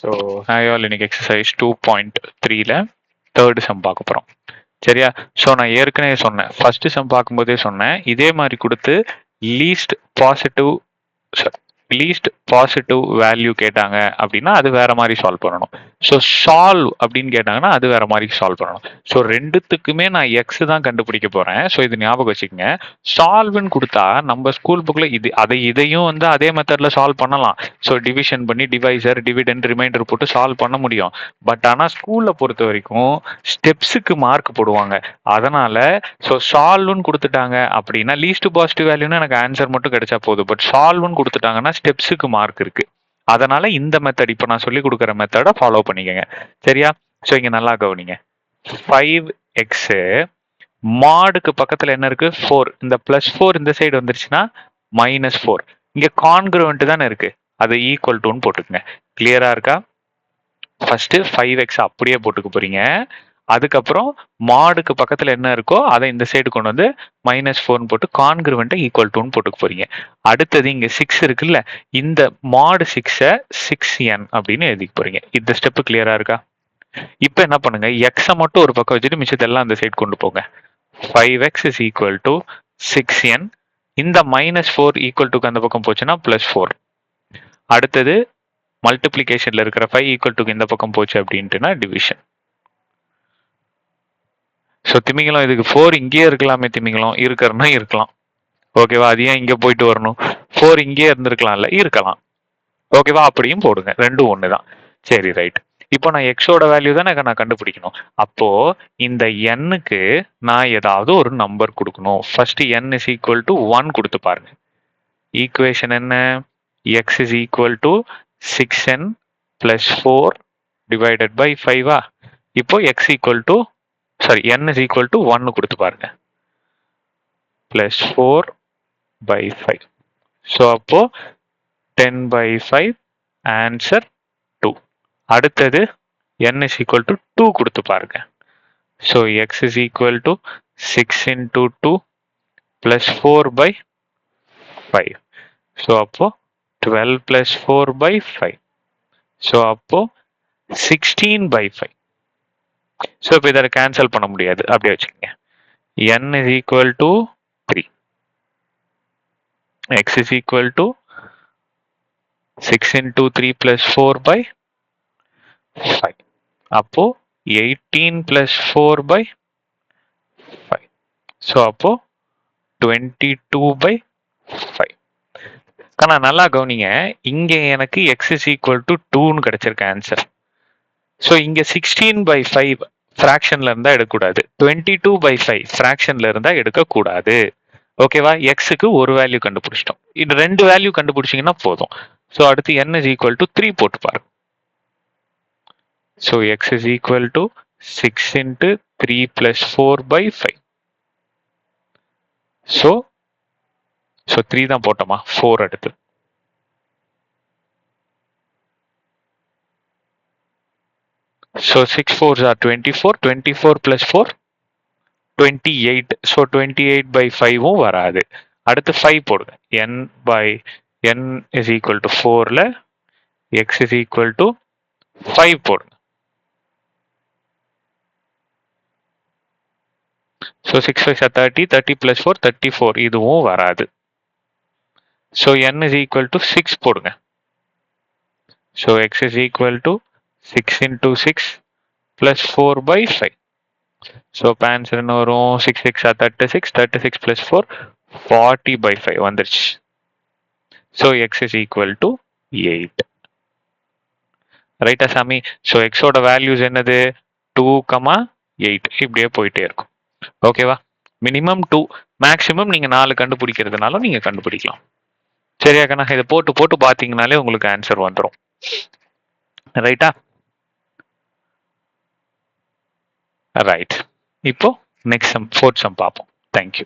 So all இன்னைக்கு exercise 2.3ல third some பார்க்க போகிறோம். சரியா? ஸோ நான் ஏற்கனவே சொன்னேன், ஃபர்ஸ்ட் சம் பார்க்கும்போதே சொன்னேன், இதே மாதிரி கொடுத்து லீஸ்ட் பாசிட்டிவ் வேல்யூ கேட்டாங்க அப்படின்னா அது வேற மாதிரி சால்வ் பண்ணணும். ஸோ சால்வ் அப்படின்னு கேட்டாங்கன்னா அது வேற மாதிரி சால்வ் பண்ணணும். ஸோ ரெண்டுத்துக்குமே நான் எக்ஸ் தான் கண்டுபிடிக்க போறேன். ஸோ இது ஞாபகம் வச்சுக்கோங்க. சால்வ்னு கொடுத்தா நம்ம ஸ்கூல் புக்ல இதையும் வந்து அதே மெத்தட்ல சால்வ் பண்ணலாம். ஸோ டிவிஷன் பண்ணி டிவைசர் டிவிடெண்ட் ரிமைண்டர் போட்டு சால்வ் பண்ண முடியும். பட் ஆனால் ஸ்கூல்ல பொறுத்த வரைக்கும் ஸ்டெப்ஸுக்கு மார்க் போடுவாங்க. அதனால ஸோ சால்வ்னு கொடுத்துட்டாங்க அப்படின்னா லீஸ்ட் பாசிட்டிவ் வேல்யூன்னு எனக்கு ஆன்சர் மட்டும் கிடைச்சா போதும். பட் சால்வ்னு கொடுத்துட்டாங்கன்னா ஸ்டெப்ஸுக்கு மார்க் இருக்கு. அதனால இந்த மெத்தட் இப்போ நான் சொல்லி கொடுக்குற மெத்தடை ஃபாலோ பண்ணிக்கங்க. சரியா? ஸோ இங்க நல்லா கவனிங்க. 5x மாடுக்கு பக்கத்துல என்ன இருக்கு? 4. இந்த +4 இந்த சைடு வந்துருச்சுன்னா -4. இங்க கான்கிருவெண்ட் தானே இருக்கு, அது ஈக்குவல் டுன்னு போட்டுக்கங்க. கிளியரா இருக்கா? ஃபர்ஸ்ட் 5x அப்படியே போட்டுக்க போறீங்க. அதுக்கப்புறம் மாடுக்கு பக்கத்துல என்ன இருக்கோ அதை இந்த சைடு கொண்டு வந்து -4 போட்டு கான்கிருவெண்ட்டை ஈக்குவல் டுன்னு போட்டுக்க போறீங்க. அடுத்தது இங்க 6 இருக்குல்ல, இந்த mod 6 6n அப்படின்னு எழுதிக்க போறீங்க. இந்த ஸ்டெப் கிளியரா இருக்கா? இப்போ என்ன பண்ணுங்க, எக்ஸை மட்டும் ஒரு பக்கம் வச்சுட்டு மிச்சத்தெல்லாம் அந்த சைடு கொண்டு போங்க. 5x is equal to 6n. இந்த -4 ஈக்குவல் டுக்கு அந்த பக்கம் போச்சுன்னா +4. அடுத்தது மல்டிப்ளிகேஷன்ல இருக்கிற 5 ஈக்குவல் டுக்கு இந்த பக்கம் போச்சு அப்படின்ட்டுனா டிவிஷன். ஸோ திமிங்கலம் இதுக்கு 4 இங்கேயே இருக்கலாமே, திமிங்கலம் இருக்கிறன்னா இருக்கலாம். ஓகேவா? அது ஏன் இங்க போயிட்டு வரணும்? 4 இங்கேயே இருந்திருக்கலாம்ல, இருக்கலாம். ஓகேவா? அப்படியும் போடுங்க, ரெண்டும் ஒன்று தான். சரி, ரைட். இப்போ நான் எக்ஸோட வேல்யூ தானே நான் கண்டுபிடிக்கணும். அப்போ இந்த எண்ணுக்கு நான் ஏதாவது ஒரு நம்பர் கொடுக்கணும். First n is equal to 1 கொடுத்து பாருங்க. ஈக்குவேஷன் என்ன? x is equal to 6n + 4 divided by 5. இப்போ x equal to n is equal to 1 கொடுத்து பாருங்க. +4 by 5. ஸோ அப்போ 10/5 ஆன்சர் 2. அடுத்தது n is equal to 2 கொடுத்து பாருங்க. So x is equal to 6 into 2 plus 4/5. So அப்போ 12 plus 4/5. ஸோ அப்போ 16/5. So இப்போ இதை கேன்சல் பண்ண முடியாது, அப்படியே வச்சுக்கோங்க. n is equal to 3. x is equal to 6 into 3 plus 4/5. அப்போ 18 plus 4/5. ஸோ அப்போ 22/5. ஆனால் நல்லா கவனிங்க, இங்க எனக்கு x is equal to 2ன்னு கிடைச்சிருக்க ஆன்சர். ஸோ இங்க 16/5 ஃப்ராக்ஷன்ல இருந்தா எடுக்கக்கூடாது, 22/5 ஃப்ராக்ஷன்ல இருந்தா எடுக்கக்கூடாது. ஓகேவா? எக்ஸுக்கு ஒரு வேல்யூ கண்டுபிடிச்சிட்டோம். இது 2 வேல்யூ கண்டுபிடிச்சிங்கன்னா போதும். ஸோ அடுத்து n is equal to 3 போட்டு பாருங்க. So x is equal to 6 into 3 plus 4/5. So 3 தான் போட்டோமா, 4 அடுத்து. So 6 4s are 24. 24 plus 4 28. ஸோ 28/5ம் வராது. அடுத்து 5 போடுங்க. n is equal to 4ல x is equal to 5 போடுங்க. So 6 5s are 30. 30 plus 4 34. இதுவும் வராது. So n is equal to 6 போடுங்க. So x is equal to 6 into 6 plus 4/5. So இப்போ ஆன்சர் என்ன வரும்? 6 6 are 36. 36 plus 4 40/5 வந்துருச்சு. So x is equal to 8. ரைட்டா சாமி? ஸோ எக்ஸோட வேல்யூஸ் என்னது? 2,8. இப்படியே போயிட்டே இருக்கும். ஓகேவா? மினிமம் 2, மேக்ஸிமம் நீங்க 4 கண்டுபிடிக்கிறதுனால நீங்க கண்டுபிடிக்கலாம். சரியா கண்ணா? இதை போட்டு போட்டு பார்த்தீங்கனாலே உங்களுக்கு ஆன்சர் வந்துடும். ரைட்டா? ரைட். இப்போ நெக்ஸ்ட் சம், 4th சம் பார்ப்போம். தேங்க்யூ.